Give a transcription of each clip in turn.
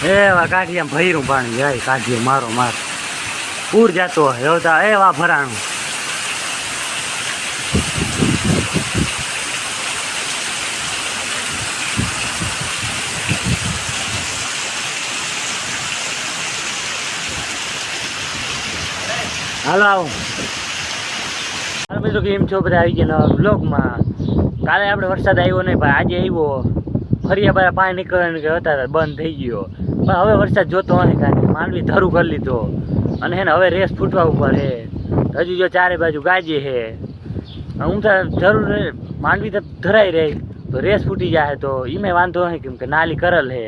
એવા કાઢીએ ભૈરું પાણી જાય કાઢીએ મારો માર પૂર જતો હોય હોતા એવા ભરાણું હાલો આવું હાલ બીજું કે એમ છો બધા આવી ગયા બ્લોગમાં. કાલે આપણે વરસાદ આવ્યો નહીં ભાઈ, આજે આવ્યો ફરી બધા પાણી નીકળે કે હતા બંધ થઈ ગયો. પણ હવે વરસાદ જોતો નથી કાંઈ, માંડવી ધરું કરી લીધો અને હે ને હવે રેસ ફૂટવા ઉપર હે. હજુ જો ચારે બાજુ ગાજે હે. હું તો જરૂર માંડવી તો ધરાઈ રહી તો રેસ ફૂટી જાય તો એમાં વાંધો નહીં, કેમ કે નાલી કરલ હે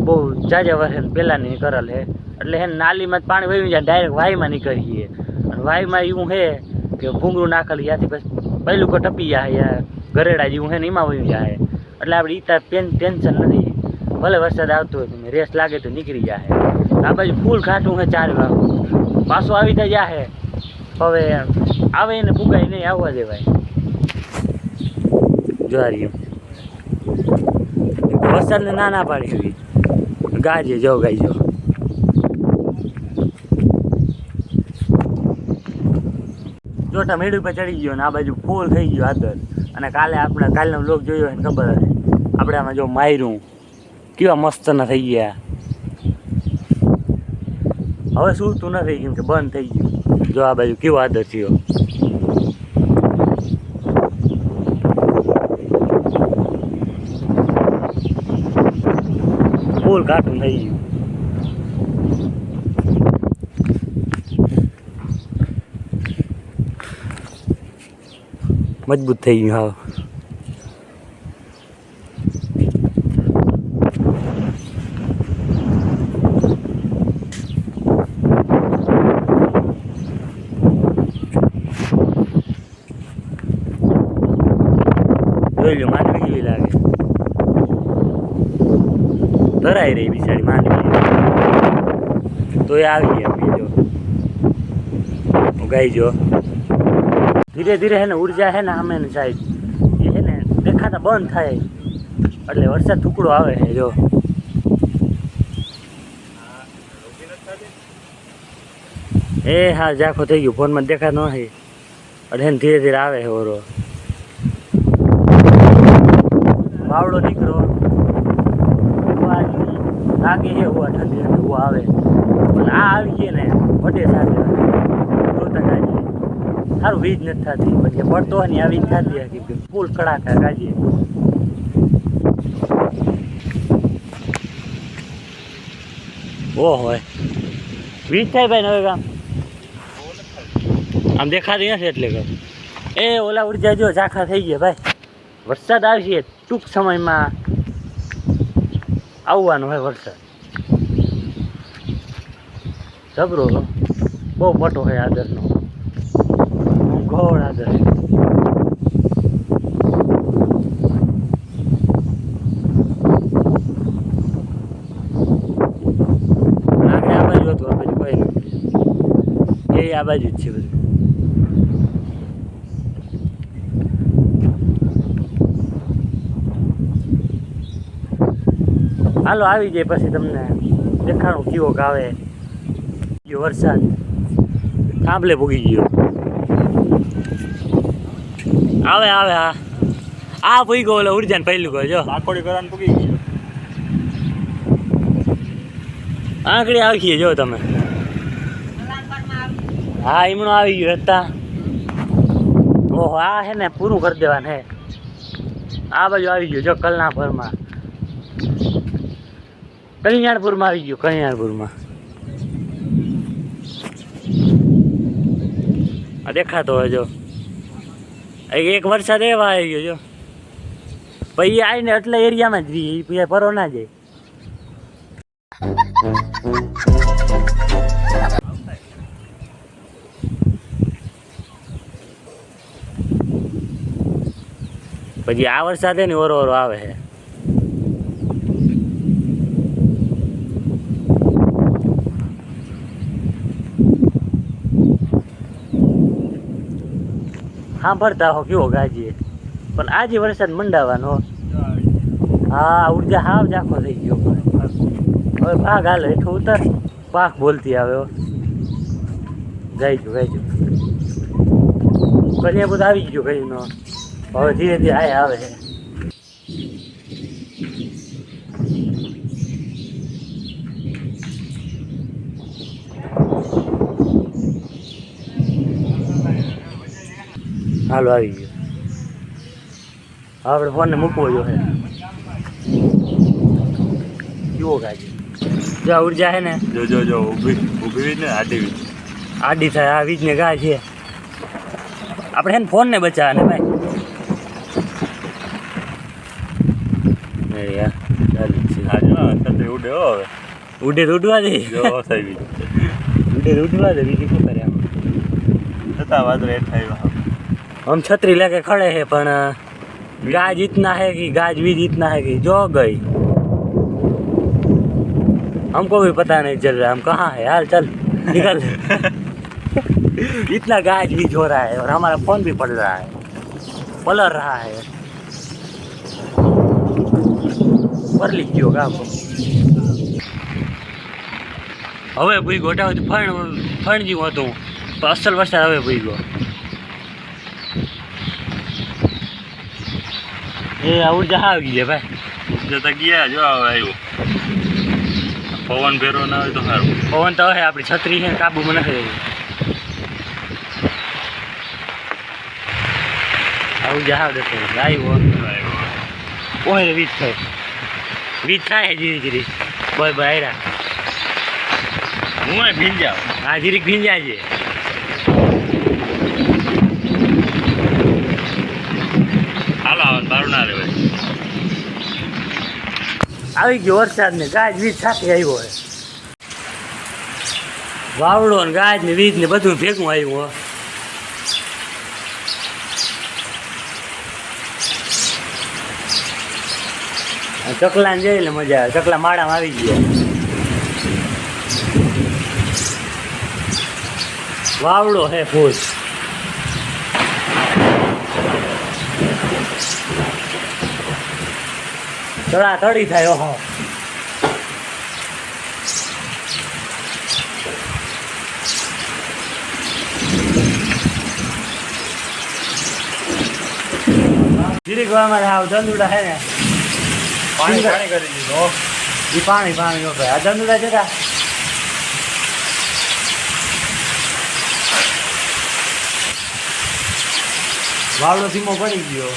બહુ જાજા વર્ષ પહેલાંની કરલ હે. એટલે હે નાલીમાં જ પાણી વહી જાય ડાયરેક્ટ વાયમાં નીકળીએ. અને વાયમાં એવું હે કે ભૂંગળું નાખેલું ત્યાંથી પછી પહેલું કો ટપી જાય ગરેડા જેવું હે ને એમાં વહી જાય. એટલે આપણે ઈતા ટેન્શન નથી, ભલે વરસાદ આવતો હોય તમે રેસ લાગે તો નીકળી જાય. આ બાજુ ફૂલ ખાટું હે 4 વાગે પાછું આવી તો જાય. હવે આવે એને ફૂગાય નહીં આવવા દેવાય. જોવાર્યું વરસાદને ના પાડી એવી ગાજે જો ગાઈજો. ચોટા મેળવી પર ચડી ગયો ને આ બાજુ ફૂલ થઈ ગયો આદર. અને કાલે આપણે કાલનો બ્લોગ જોયો હોય ને ખબર હશે આપણે આમાં જો માર્યું કેવા મસ્ત ના થઈ ગયા. હવે સૂતું નથી કેમ કે બંધ થઈ ગયું. જો આ બાજુ કેવો આદર થયો. ફૂલ કાટું થઈ ગયું. મજબૂત થઈ ગયું. હા જોઈ લો માંડવી કેવી લાગે, ધરાઈ રહી બિચારી માંડવી. તો એ આવી ગયા બીજો ગાઈ જો ધીરે ધીરે હે ને ઉર્જા હે ને અમે ને સાઈડ એ હે ને દેખાતા બંધ થાય એટલે વરસાદ ટુકડો આવે છે. જો એ હા ઝાખો થઈ ગયો, ફોનમાં દેખાતો નથી એટલે હે ને ધીરે ધીરે આવે છે. ઓરો વાવડો નીકળો લાગે છે એવું ઠંડી એવું આવે. પણ આ આવી ગયે ને વટે સાથે જોતા કાઢીએ સારું વીજ નથી થતી. પછી પડતો હોય ને આ વીજ થતી હતી કે ફૂલ કડાકા કાઢીએ. ઓહો વીજ થાય ભાઈ હવે કામ આમ દેખાતી નથી એટલે કે એ ઓલા ઉર્જા જો ઝાખા થઈ ગયા ભાઈ. વરસાદ આવશે ટૂંક સમયમાં આવવાનો હોય વરસાદ. જબરો બહુ મોટો હોય આદરનો ઘોડ આદર. આગળ આ બાજુ હતું, આ બાજુ કોઈ નથી, એ આ બાજુ જ છે બધું. હાલો આવી જાય પછી તમને દેખાણું કેવો આવે. ગયો વરસાદ કાંબલે ભૂગી ગયો. આવે આવે હા આ પૂઈ ગયો ઓલો ઉર્જાને પહેલું ગયો જો આખોડી કરવાનું પૂગી ગયો. આંકડી આવી જો તમે. હા એમણો આવી ગયો હતા. ઓહો આ હે ને પૂરું કરી દેવાનું હે. આ બાજુ આવી ગયો જો કલનાપુરમાં, કલ્યાણપુરમાં આવી ગયો. કલ્યાણપુરમાં આ દેખાતો હોય જો એક વરસાદ એવા આવી ગયો જો. પછી આવીને એટલા એરિયામાં જ રહીએ પછી પરો ના જાય. પછી આ વરસાદ ને ઓરો ઓરો આવે છે. સાંભળતા હો કેવો ગાજીએ. પણ આજે વરસાદ મંડાવાનો હા ઉર્જા હાવ જાખો થઈ ગયો હવે ભાગ હાલે હેઠું ઉતર પાક બોલતી આવે ગાઈજો કઈ બધું આવી ગયું કઈ નો હવે ધીરે ધીરે આવે હાલો આવી ગયો આપણે ફોનને મૂકવો જોઈએ કેવો ગાજી જો ઉર્જા હે ને જો ઊભી ને આડી થાય આ વીજ ને ગા છે આપણે હે ને ફોન ને બચાવવા ને ભાઈ ઉડે હવે ઉડે તો ઉડવા દે ઉડે તો ઉડવા દે બીજી શું કરે છતાં વાદળ હેઠ हम छतरी लेके खड़े हैं पण गाज इतना है कि गाज बीज इतना है कि जो गई हमको भी पता नहीं चल रहा हम कहाँ है हाल चल निकल इतना गाज बीज हो रहा है और हमारा फोन भी पड़ रहा है पलर रहा है पर लीजिए काम હવે ભૂઈ ગોટા ફણ જેવું હતું પણ અસલ વરસાદ હવે ભૂઈ ગયો એ ઉર્જા આવી ગઈ ભાઈ જતા ગયા જો આવ્યું પવન ભેરો ના હોય તો સારું પવન તો હવે આપણી છત્રી છે કાબુમાં નથી રહી આવું જહાવ દેતો આવ્યો કોઈ વીજ થાય ધીરે ધીરે બોય ભાઈ હું ભીંજા હા જીરીક ભીંજા છે હાલો બારું ના રે ભાઈ આવી ગયો વરસાદ ને ગાજ વીજ સાથે આવ્યો હોય વાવડો ને ગાજ ને વીજ ને બધું ભેગું આવ્યું ચકલા ને જઈ ને મજા આવે ચકલા માળામાં આવી ગયા વાવડો હે ફૂલ તળા તળી થાય ઓહો જીરીક વારમાં આવ દંદુડા હે ને પાણી કરી દીધું ઈ પાણી નો ભાઈ આ દંદુડા જતા વાવડો ધીમો પડી ગયો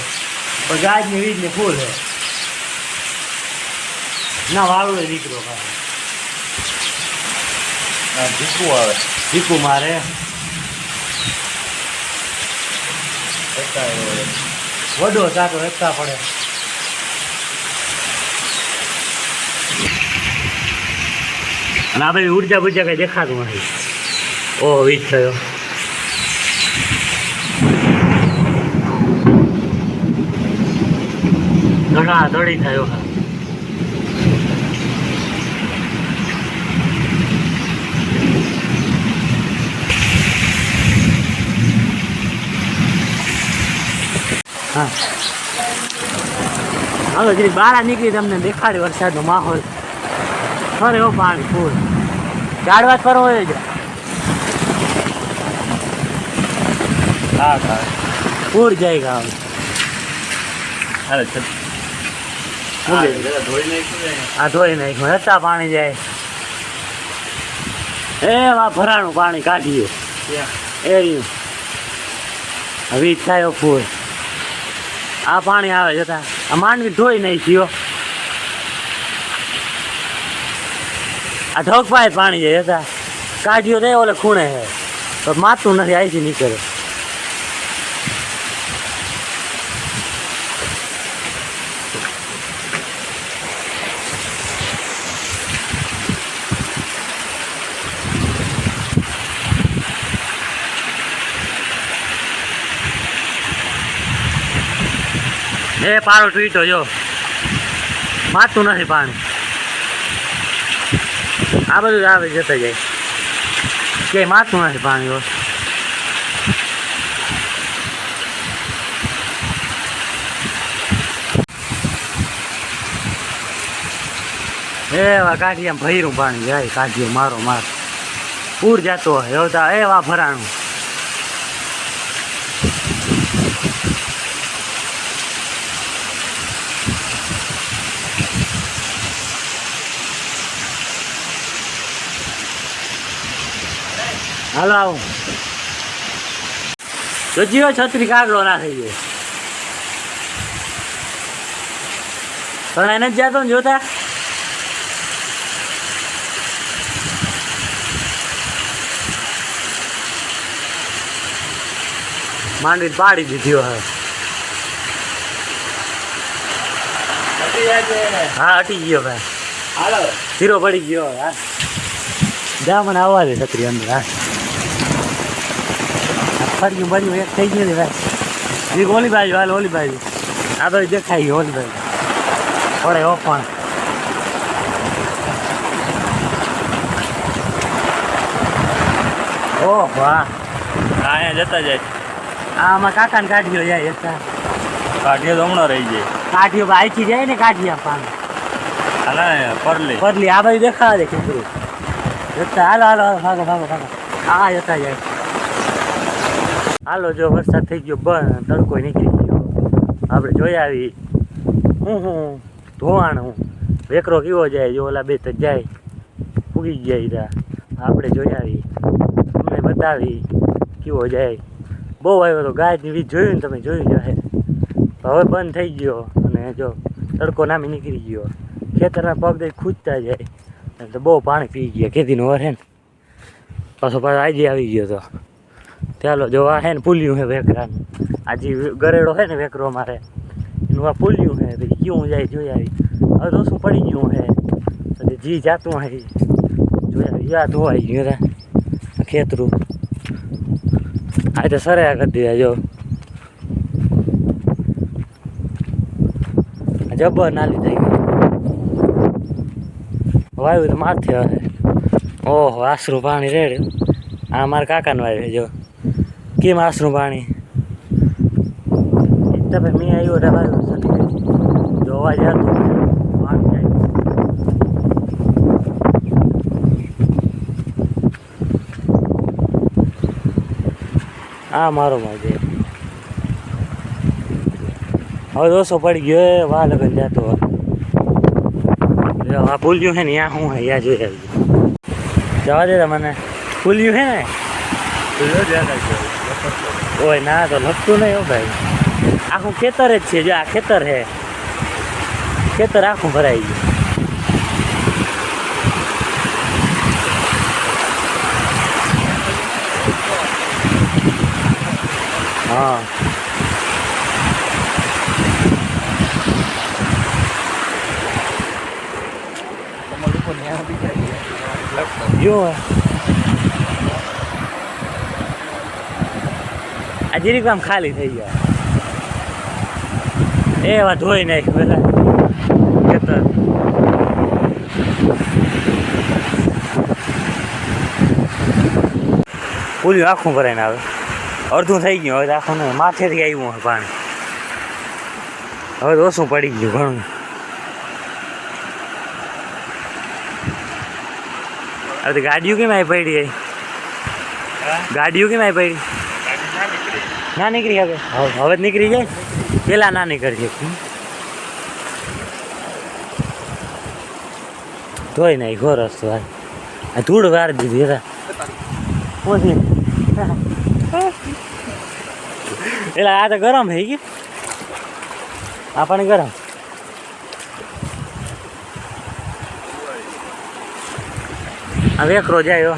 પણ ગાજ ને વીજ ને ફૂલ હે ના વાવડો દીકરો ભીખું આવે ભીખું મારે વડો ચાટો એકતા પડે અને આપણે ઉર્જા બુર્જા કઈ દેખાતું નથી ઓહ વીજ થયો ઘણા દડી થયો હા હા હાલો જરી બહાર નીકળી તમને દેખાડી વરસાદનો માહોલ ખરે હો પાણી ફૂલ ઝાડવા ફરો હોય જ હા પૂર જાય ગામ અરે આ ધોઈ નાખ્યું હતા પાણી જાય એવા ભરાણું પાણી કાઢીએ એ હવે થાય ફૂલ આ પાણી આવે જતા આ માંડવી ધોઈ નાખ્યો આ ઢોકપાય પાણી જાય જતા કાઢ્યો નહીં ઓલે ખૂણે હે તો માતું નથી આઈથી નીકળે એ પારો ટ્વીટો જો માતું નથી પાણી આ બધું આવે જતા જાય કે માતું નથી પાણી હો એવા કાઠિયા ભૈરું પાણી જાય કાઠિયો મારો માર પૂર જતો હોય એવતા એવા ભરાણું હાલો આવું જોજીઓ છત્રી કાગડો ના થઈ જાય પણ એને જ જતો ને જોતા માંડવી પાડી દીધી હવે હા હટી ગયો ભાઈ હાલો ધીરો પડી ગયો હા જા મને આવવા દે છત્રી અંદર હા ફર્યું બન્યું એક થઈ ગયું ને ભાઈ ઓલી બાજુ હાલ ઓલી બાજુ આ બાજુ દેખાઈ ગયું ઓલી બાજુ પડે ઓપણ ઓહ વાહ અહીંયા જતા જાય આમાં કાકાને કાઢીઓ જાય હતા કાઢીએ તો હમણાં રહી જાય કાઢીઓ આઈથી જાય ને કાઢીયા પાન હાલા પરલી પડલી આ બાજુ દેખાવા દે ખેતરું જતા હાલો હાલો હાલો ભાગો ભાગો ભાગો હા જતા જાય હાલો જો વરસાદ થઈ ગયો બંધ તડકો નીકળી ગયો આપણે જોઈ આવી હું ધોવાણું વેકરો કેવો જાય જો ઓલા બે તો જાય ઉગી ગયા તા આપણે જોઈ આવી તમને બતાવી કેવો જાય બહુ આવ્યો તો ગાયની વીજ જોયું ને તમે જોયું જાય હવે બંધ થઈ ગયો અને જો તડકો નામી નીકળી ગયો ખેતરના પગ દઈ ખૂંચતા જાય તો બહુ પાણી પી ગયા ખેતીનું વર હે ને પાછો આજે આવી ગયો તો ચાલો જો આ હે ને પુલિયું હે વેકરાનું આ જે ગરેડો હે ને વેકરો મારે એનું આ પુલિયું હે પછી કેવું જાય જોઈ આવી હવે તો શું પડી ગયું હે પછી જી જાતું હે જોઈ આવી યા ધોવાઈ ગયું રે ખેતરું આ તો સરાયા કરી દીધા જો જબર નાલી થઈ ગઈ વાયુ તો માથે હશે ઓહો આશરું પાણી રેડ્યું આ મારા કાકાનું વાયુ જો કેમ આશરું પાણી તમે મેં આવ્યો વાયુ જો અવાજ આવતો પાણી જાય આ મારો માજે હવે દોસો પડી ગયો વાહ લગન જતો આ ભૂલ્યું હે ને ત્યાં શું હે ત્યાં જોઈ આવી જવા દે મને ભૂલ્યું હે ને ઓય ના તો લખતું નહીં હો ભાઈ આખું ખેતર જ છે જો આ ખેતર હે ખેતર આખું ભરાઈ ગયું હા જો આ જીરીક આમ ખાલી થઈ ગયા એવા ધોઈ નાખ બધા ખેતર પૂરી આખું ભરાઈને આવે અડધું થઈ ગયું હવે આખું ને માથેથી આવ્યું હોય પાણી હવે તો ઓછું પડી ગયું ઘણું હવે તો ગાડીઓ કેમ આવી પડી ગાડીઓ કેમ આવી પડી ના નીકળી હવે હવે જ નીકળી જાય પેલા ના નીકળશે ધોઈ નાઈ ઘો રસ્તો આ ધૂળ વાર દીધી હતા એટલે આ તો ગરમ થઈ ગયું આ પાણી ગરમ આ વેકરો જાય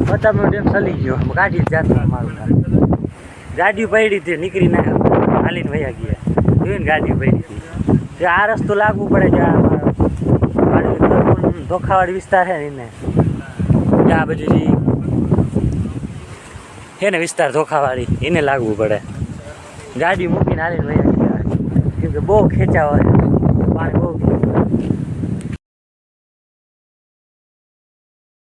પચાસ મિનિટ એમ ચલી ગયો ગાડી જ જાત મારું ગાડી પડી હતી નીકળી ના હાલીને વયા ગયા જોઈને ગાડી પડી હતી આ રસ્તો લાગવું પડે છે આ ધોખાવાળી વિસ્તાર છે ને એને આ બધું જે છે ને વિસ્તાર ધોખાવાળી એને લાગવું પડે ગાડી મૂકીને હાલીને વયા ગયા કેમ કે બહુ ખેંચાવા પાણી બહુ